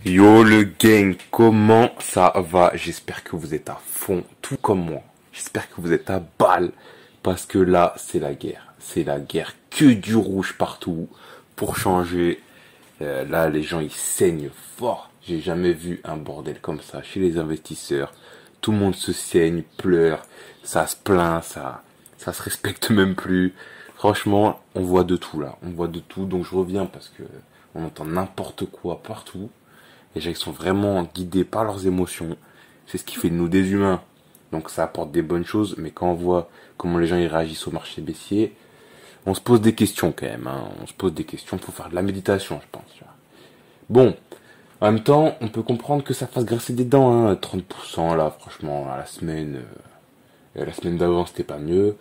Yo le gang, comment ça va? J'espère que vous êtes à fond, tout comme moi. J'espère que vous êtes à balle, parce que là, c'est la guerre. C'est la guerre, que du rouge partout, pour changer. Là, les gens, ils saignent fort. J'ai jamais vu un bordel comme ça chez les investisseurs. Tout le monde se saigne, pleure, ça se plaint, ça se respecte même plus. Franchement, on voit de tout là, on voit de tout. Donc je reviens parce que on entend n'importe quoi partout. Les gens ils sont vraiment guidés par leurs émotions. C'est ce qui fait de nous des humains. Donc ça apporte des bonnes choses, mais quand on voit comment les gens ils réagissent au marché baissier, on se pose des questions quand même. Hein. On se pose des questions, faut faire de la méditation, je pense. Tu vois. Bon, en même temps, on peut comprendre que ça fasse grincer des dents. Hein. 30% là, franchement, à la semaine d'avant c'était pas mieux.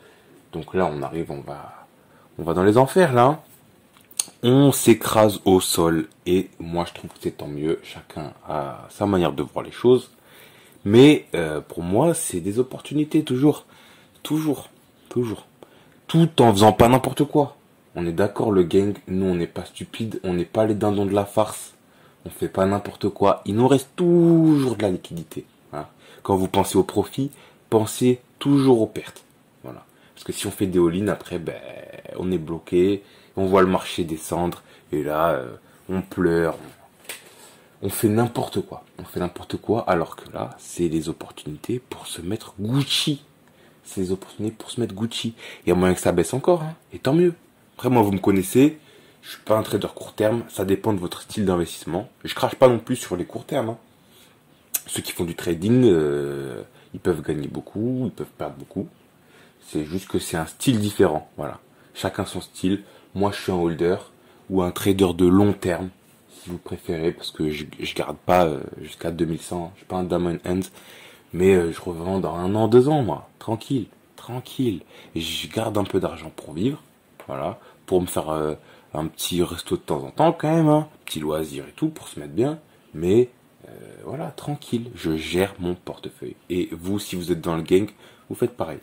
Donc là, on arrive, on va dans les enfers là. On s'écrase au sol et moi je trouve que c'est tant mieux. Chacun a sa manière de voir les choses. Mais pour moi, c'est des opportunités toujours, toujours, toujours. Tout en faisant pas n'importe quoi. On est d'accord, le gang. Nous, on n'est pas stupide. On n'est pas les dindons de la farce. On fait pas n'importe quoi. Il nous reste toujours de la liquidité. Hein. Quand vous pensez au profit, pensez toujours aux pertes. Voilà. Parce que si on fait des all-in, après, ben, on est bloqué. On voit le marché descendre. Et là, on pleure. On fait n'importe quoi. On fait n'importe quoi. Alors que là, c'est les opportunités pour se mettre Gucci. C'est les opportunités pour se mettre Gucci. Il y a moyen que ça baisse encore. Hein. Et tant mieux. Après, moi, vous me connaissez. Je suis pas un trader court terme. Ça dépend de votre style d'investissement. Je crache pas non plus sur les courts termes. Hein. Ceux qui font du trading, ils peuvent gagner beaucoup, ils peuvent perdre beaucoup. C'est juste que c'est un style différent. Voilà. Chacun son style. Moi, je suis un holder ou un trader de long terme, si vous préférez, parce que je garde pas jusqu'à 2100. Je suis pas un diamond hand, mais je revends dans 1 an, 2 ans, moi. Tranquille, tranquille. Et je garde un peu d'argent pour vivre. Voilà. Pour me faire un petit resto de temps en temps, quand même. Hein. Petit loisir et tout, pour se mettre bien. Mais voilà, tranquille. Je gère mon portefeuille. Et vous, si vous êtes dans le gang, vous faites pareil.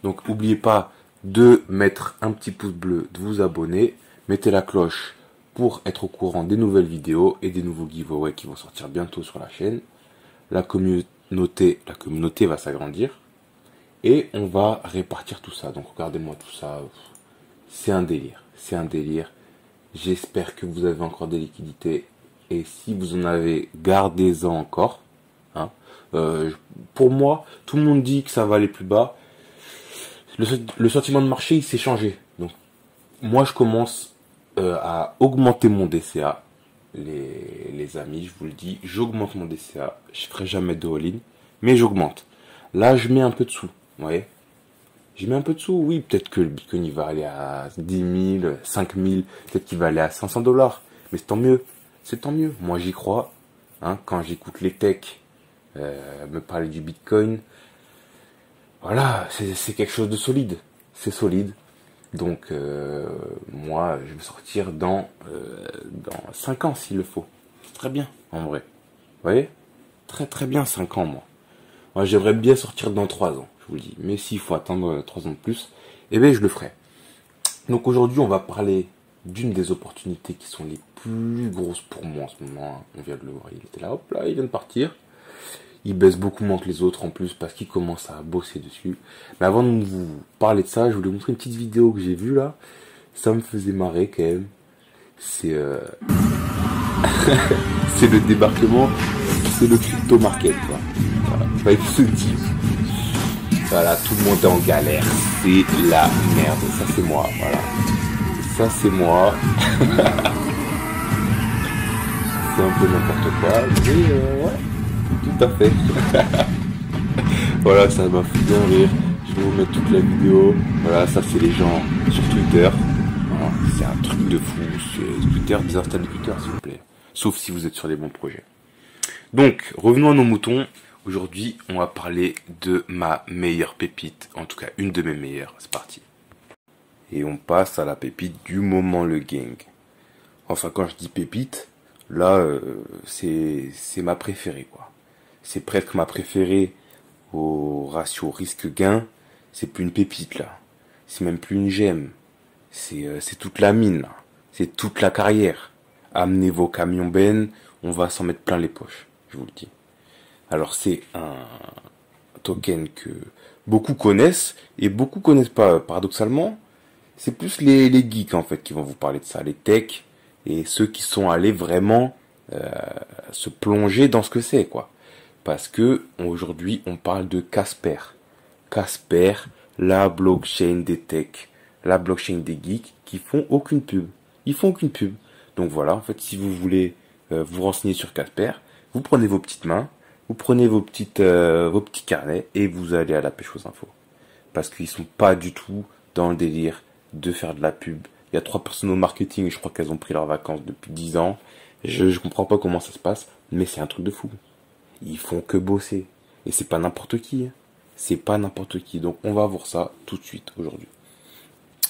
Donc, n'oubliez pas de mettre un petit pouce bleu, de vous abonner. Mettez la cloche pour être au courant des nouvelles vidéos et des nouveaux giveaways qui vont sortir bientôt sur la chaîne. La communauté va s'agrandir. Et on va répartir tout ça. Donc, regardez-moi tout ça. C'est un délire. C'est un délire. J'espère que vous avez encore des liquidités. Et si vous en avez, gardez-en encore. Hein. Pour moi, tout le monde dit que ça va aller plus bas. Le sentiment de marché, il s'est changé. Donc, moi, je commence à augmenter mon DCA. Les amis, je vous le dis, j'augmente mon DCA. Je ferai jamais de all-in, mais j'augmente. Là, je mets un peu de sous. Vous voyez, je mets un peu de sous. Oui, peut-être que le Bitcoin, il va aller à 10 000, 5 000. Peut-être qu'il va aller à 500 $. Mais c'est tant mieux. C'est tant mieux. Moi, j'y crois. Hein, quand j'écoute les techs me parler du Bitcoin, voilà, c'est quelque chose de solide. C'est solide. Donc, moi, je vais sortir dans 5 ans s'il le faut. C'est très bien, en vrai. Vous voyez? Très très bien 5 ans, moi. Moi, j'aimerais bien sortir dans 3 ans, je vous le dis. Mais s'il faut attendre 3 ans de plus, eh bien, je le ferai. Donc, aujourd'hui, on va parler d'une des opportunités qui sont les plus grosses pour moi en ce moment. On vient de le voir, il était là, hop là, il vient de partir. Il baisse beaucoup moins que les autres en plus parce qu'il commence à bosser dessus. Mais avant de vous parler de ça, je voulais vous montrer une petite vidéo que j'ai vue là. Ça me faisait marrer quand même. C'est c'est le débarquement, c'est le crypto market quoi. Voilà. Il se dit, voilà, tout le monde est en galère. C'est la merde. Ça c'est moi, voilà. Ça c'est moi. C'est un peu n'importe quoi, mais ouais. Tout à fait. Voilà, ça m'a fait bien rire. Je vais vous mettre toute la vidéo. Voilà, ça c'est les gens sur Twitter. Voilà, c'est un truc de fou. C'est Twitter, désinstallez Twitter s'il vous plaît. Sauf si vous êtes sur les bons projets. Donc, revenons à nos moutons. Aujourd'hui, on va parler de ma meilleure pépite. En tout cas, une de mes meilleures. C'est parti. Et on passe à la pépite du moment, le gang. Enfin, quand je dis pépite, là, c'est ma préférée, quoi. C'est presque ma préférée au ratio risque-gain. C'est plus une pépite, là. C'est même plus une gemme. C'est toute la mine, là. C'est toute la carrière. Amenez vos camions bennes on va s'en mettre plein les poches, je vous le dis. Alors c'est un token que beaucoup connaissent et beaucoup connaissent pas, paradoxalement. C'est plus les geeks en fait qui vont vous parler de ça, les techs et ceux qui sont allés vraiment se plonger dans ce que c'est, quoi. Parce que aujourd'hui on parle de Casper. Casper, la blockchain des techs, la blockchain des geeks qui font aucune pub. Ils font aucune pub. Donc voilà, en fait, si vous voulez vous renseigner sur Casper, vous prenez vos petites mains, vous prenez vos petits carnets et vous allez à la pêche aux infos. Parce qu'ils sont pas du tout dans le délire de faire de la pub. Il y a 3 personnes au marketing, je crois qu'elles ont pris leurs vacances depuis 10 ans. Je comprends pas comment ça se passe, mais c'est un truc de fou. Ils font que bosser. Et c'est pas n'importe qui. C'est pas n'importe qui. Donc on va voir ça tout de suite aujourd'hui.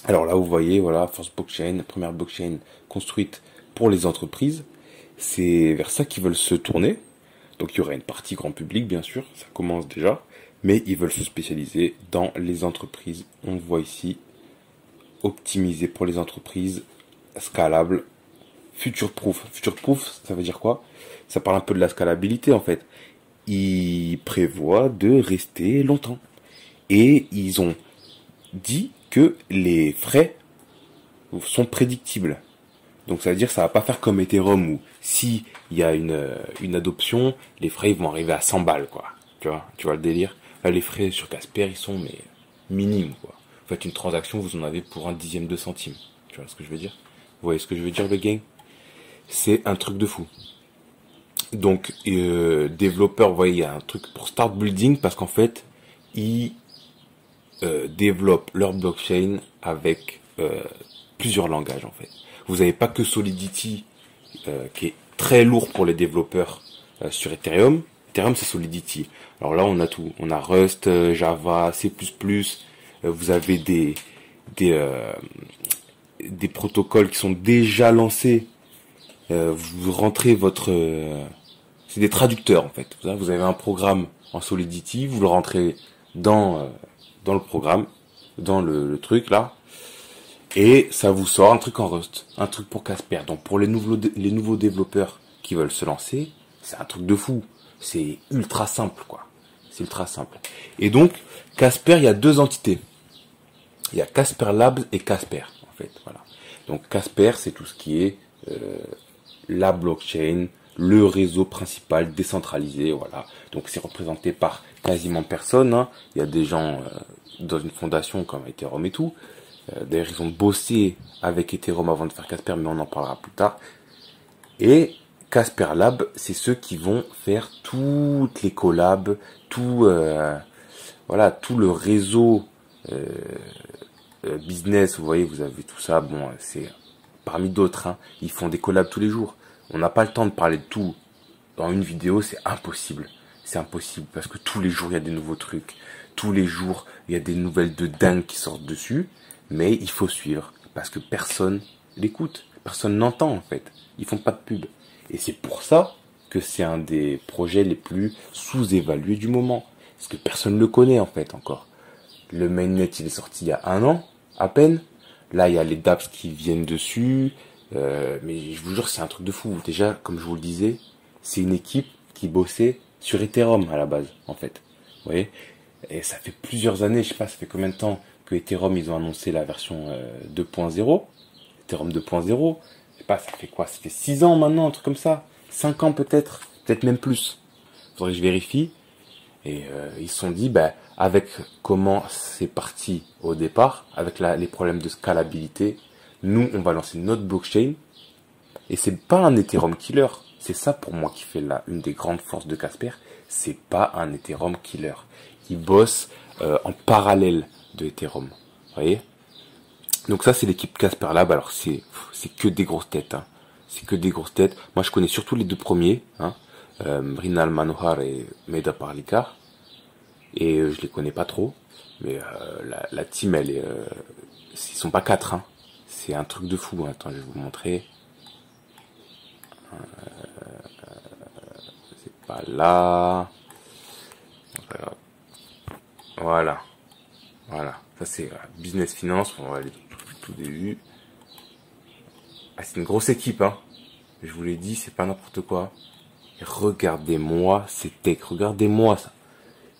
Alors là, vous voyez, voilà, First Blockchain, la première blockchain construite pour les entreprises. C'est vers ça qu'ils veulent se tourner. Donc il y aura une partie grand public, bien sûr, ça commence déjà. Mais ils veulent se spécialiser dans les entreprises. On le voit ici, optimisé pour les entreprises, scalable, future proof. Future proof, ça veut dire quoi? Ça parle un peu de la scalabilité en fait. Ils prévoient de rester longtemps. Et ils ont dit que les frais sont prédictibles. Donc ça veut dire que ça va pas faire comme Ethereum où si il y a une adoption, les frais ils vont arriver à 100 balles quoi. Tu vois le délire. Là les frais sur Casper ils sont mais minimes quoi. Vous faites une transaction, vous en avez pour un dixième de centime. Tu vois ce que je veux dire? Vous voyez ce que je veux dire le gang? C'est un truc de fou. Donc développeurs, vous voyez il y a un truc pour start building parce qu'en fait ils développent leur blockchain avec plusieurs langages en fait. Vous n'avez pas que Solidity qui est très lourd pour les développeurs sur Ethereum. Ethereum c'est Solidity. Alors là on a tout. On a Rust, Java, C++. Vous avez des protocoles qui sont déjà lancés. Vous rentrez votre... c'est des traducteurs en fait. Vous avez un programme en Solidity, vous le rentrez dans le programme, dans le truc là. Et ça vous sort un truc en Rust, un truc pour Casper. Donc pour les nouveaux développeurs qui veulent se lancer, c'est un truc de fou. C'est ultra simple, quoi. C'est ultra simple. Et donc, Casper, il y a 2 entités. Il y a Casper Labs et Casper, en fait. Voilà. Donc Casper, c'est tout ce qui est la blockchain, le réseau principal décentralisé, voilà. Donc c'est représenté par quasiment personne, hein. Il y a des gens dans une fondation comme Ethereum et tout. D'ailleurs, ils ont bossé avec Ethereum avant de faire Casper, mais on en parlera plus tard. Et Casper Lab, c'est ceux qui vont faire toutes les collabs, tout le réseau business. Vous voyez, vous avez tout ça. Bon, c'est parmi d'autres. Hein, ils font des collabs tous les jours. On n'a pas le temps de parler de tout dans une vidéo, c'est impossible. C'est impossible parce que tous les jours il y a des nouveaux trucs. Tous les jours il y a des nouvelles de dingue qui sortent dessus. Mais il faut suivre, parce que personne l'écoute, personne n'entend en fait. Ils font pas de pub. Et c'est pour ça que c'est un des projets les plus sous-évalués du moment. Parce que personne ne le connaît en fait encore. Le mainnet il est sorti il y a 1 an, à peine. Là il y a les dApps qui viennent dessus. Mais je vous jure c'est un truc de fou. Déjà, comme je vous le disais, c'est une équipe qui bossait sur Ethereum à la base, en fait. Vous voyez? Et ça fait plusieurs années, je sais pas, ça fait combien de temps que Ethereum, ils ont annoncé la version 2.0, Ethereum 2.0, je sais pas, ça fait quoi? Ça fait 6 ans maintenant, un truc comme ça, 5 ans peut-être même plus. Faudrait que je vérifie. Et ils se sont dit, avec comment c'est parti au départ, avec les problèmes de scalabilité, nous, on va lancer notre blockchain. Et c'est pas un Ethereum killer. C'est ça pour moi qui fait une des grandes forces de Casper. C'est pas un Ethereum killer. Il bosse en parallèle de Ethereum. Vous voyez? Donc ça, c'est l'équipe Casper Lab. Alors, c'est que des grosses têtes. Hein. C'est que des grosses têtes. Moi, je connais surtout les 2 premiers. Hein. Mrinal Manohar et Meda Parlikar. Et je les connais pas trop. Mais la team, ils sont pas 4. Hein. C'est un truc de fou. Hein. Attends, je vais vous montrer. C'est pas là. Voilà. Ça c'est business finance. On va aller tout début. Ah, c'est une grosse équipe, hein. Je vous l'ai dit, c'est pas n'importe quoi. Et regardez-moi ces techs, regardez-moi ça.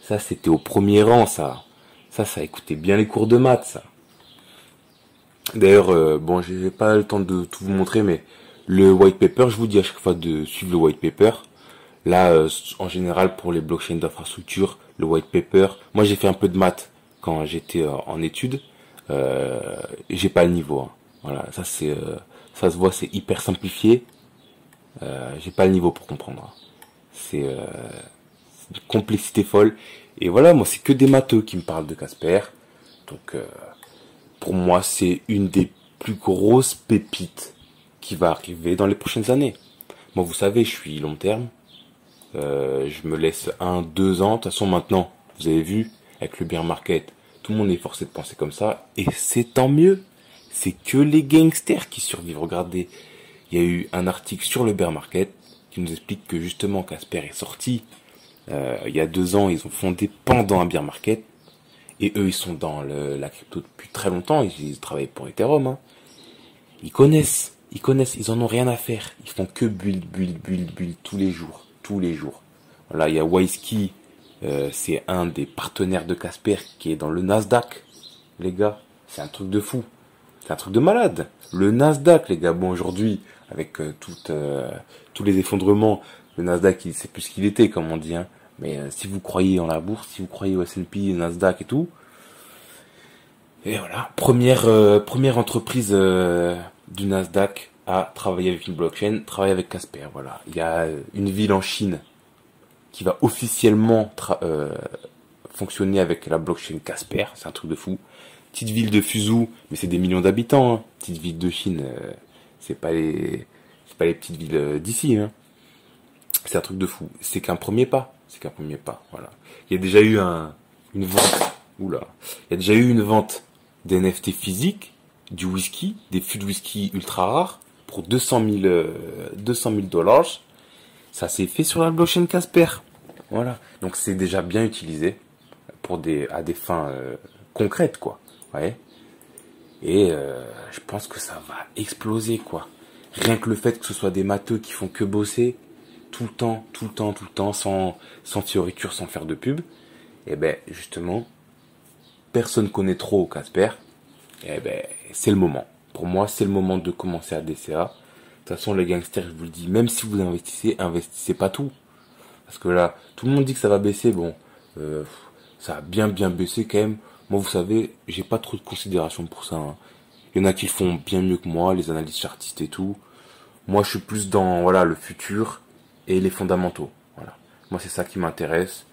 Ça, c'était au premier rang, ça. Ça écoutait bien les cours de maths, ça. D'ailleurs, bon, j'ai pas le temps de tout vous montrer, mais le white paper, je vous dis à chaque fois de suivre le white paper. Là, en général, pour les blockchains d'infrastructure, le white paper, moi j'ai fait un peu de maths quand j'étais en études. J'ai pas le niveau. Hein. Voilà, ça se voit, c'est hyper simplifié. J'ai pas le niveau pour comprendre. Hein. C'est une complexité folle. Et voilà, moi c'est que des matheux qui me parlent de Casper. Donc pour moi c'est une des plus grosses pépites qui va arriver dans les prochaines années. Moi vous savez, je suis long terme. Je me laisse 1, 2 ans. De toute façon maintenant, vous avez vu, avec le bear market, tout le monde est forcé de penser comme ça. Et c'est tant mieux. C'est que les gangsters qui survivent. Regardez, il y a eu un article sur le bear market qui nous explique que justement Casper est sorti. Il y a 2 ans, ils ont fondé pendant un bear market. Et eux, ils sont dans la crypto depuis très longtemps. Ils travaillent pour Ethereum. Hein. Ils connaissent, ils en ont rien à faire. Ils font que build tous les jours. Tous les jours. Voilà, il y a Wisky, c'est un des partenaires de Casper qui est dans le Nasdaq. Les gars, c'est un truc de fou. C'est un truc de malade. Le Nasdaq, les gars. Bon, aujourd'hui, avec tous les effondrements, le Nasdaq, il sait plus ce qu'il était, comme on dit. Hein. Mais si vous croyez en la bourse, si vous croyez au S&P, Nasdaq et tout, et voilà, première entreprise du Nasdaq à travailler avec une blockchain, travailler avec Casper. Voilà, il y a une ville en Chine qui va officiellement fonctionner avec la blockchain Casper. C'est un truc de fou. Petite ville de Fuzhou, mais c'est des millions d'habitants. Hein. Petite ville de Chine, c'est pas les petites villes d'ici. Hein. C'est un truc de fou. C'est qu'un premier pas. C'est qu'un premier pas. Voilà. Il y a déjà eu une vente. Oula. Il y a déjà eu une vente d'NFT physiques, du whisky, des fûts de whisky ultra rares pour 200 000 dollars. Ça s'est fait sur la blockchain Casper. Voilà. Donc c'est déjà bien utilisé à des fins concrètes, quoi. Ouais. Et je pense que ça va exploser, quoi. Rien que le fait que ce soit des matheux qui font que bosser tout le temps, sans fioriture, sans faire de pub, et ben justement, personne connaît trop Casper, et ben c'est le moment. Pour moi, c'est le moment de commencer à DCA. De toute façon, les gangsters, je vous le dis, même si vous investissez pas tout. Parce que là, tout le monde dit que ça va baisser, bon, ça a bien baissé quand même. Moi, vous savez, j'ai pas trop de considération pour ça. Hein. Il y en a qui le font bien mieux que moi, les analystes chartistes et tout. Moi, je suis plus dans voilà le futur et les fondamentaux. Voilà. Moi, c'est ça qui m'intéresse.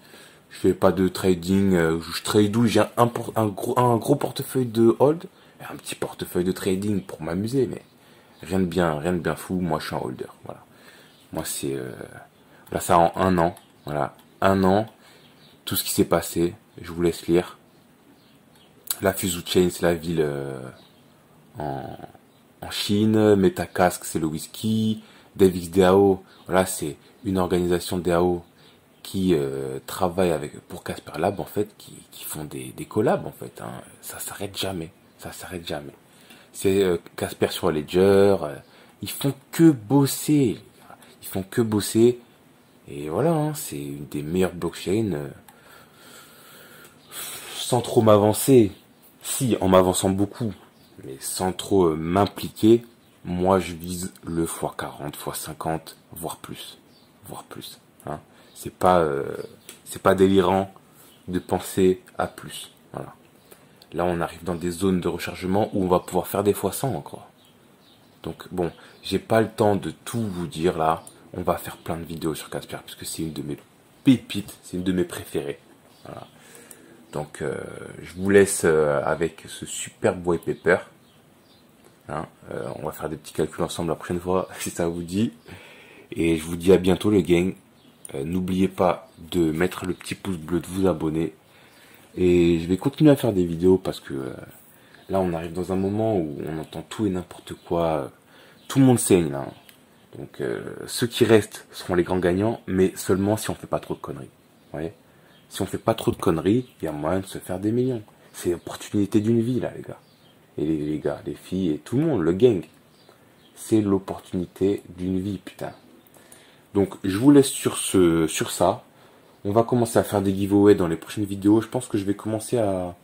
Je fais pas de trading. Je trade où j'ai un gros portefeuille de hold et un petit portefeuille de trading pour m'amuser, mais rien de bien fou. Moi, je suis un holder. Voilà. Moi, c'est là ça en 1 an. Voilà, 1 an. Tout ce qui s'est passé. Je vous laisse lire. La Fuzhou Chain, c'est la ville en Chine. Metacask, c'est le whisky. DevXDAO, voilà, c'est une organisation DAO qui travaille pour Casper Lab, en fait, qui font des collabs, en fait. Hein. Ça s'arrête jamais. Ça s'arrête jamais. C'est Casper sur Ledger. Ils font que bosser. Ils font que bosser. Et voilà, hein, c'est une des meilleures blockchains. Sans trop m'avancer. Si, en m'avançant beaucoup. Mais sans trop m'impliquer. Moi, je vise le x40, x50, voire plus. Voire plus. Hein. C'est pas délirant de penser à plus. Voilà. Là, on arrive dans des zones de rechargement où on va pouvoir faire des x100 encore. Donc, bon, j'ai pas le temps de tout vous dire là. On va faire plein de vidéos sur Casper parce que c'est une de mes pépites, c'est une de mes préférées. Voilà. Donc, je vous laisse avec ce superbe white paper. Hein, on va faire des petits calculs ensemble la prochaine fois, si ça vous dit. Et je vous dis à bientôt les gangs. N'oubliez pas de mettre le petit pouce bleu, de vous abonner. Et je vais continuer à faire des vidéos parce que là on arrive dans un moment où on entend tout et n'importe quoi. Tout le monde saigne là. Donc ceux qui restent seront les grands gagnants, mais seulement si on fait pas trop de conneries. Vous voyez ? Si on fait pas trop de conneries, il y a moyen de se faire des millions. C'est l'opportunité d'une vie là les gars. Et les gars, les filles et tout le monde, le gang. c'est l'opportunité d'une vie, putain. Donc je vous laisse sur ça. On va commencer à faire des giveaways dans les prochaines vidéos. Je pense que je vais commencer à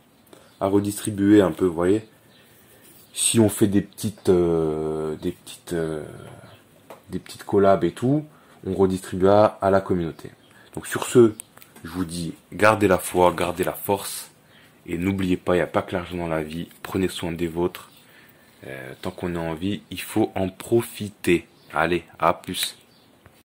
redistribuer un peu, vous voyez. Si on fait des petites collabs et tout, on redistribuera à la communauté. Donc sur ce, je vous dis, gardez la foi, gardez la force. Et n'oubliez pas, il n'y a pas que l'argent dans la vie. Prenez soin des vôtres. Tant qu'on est en vie, il faut en profiter. Allez, à plus.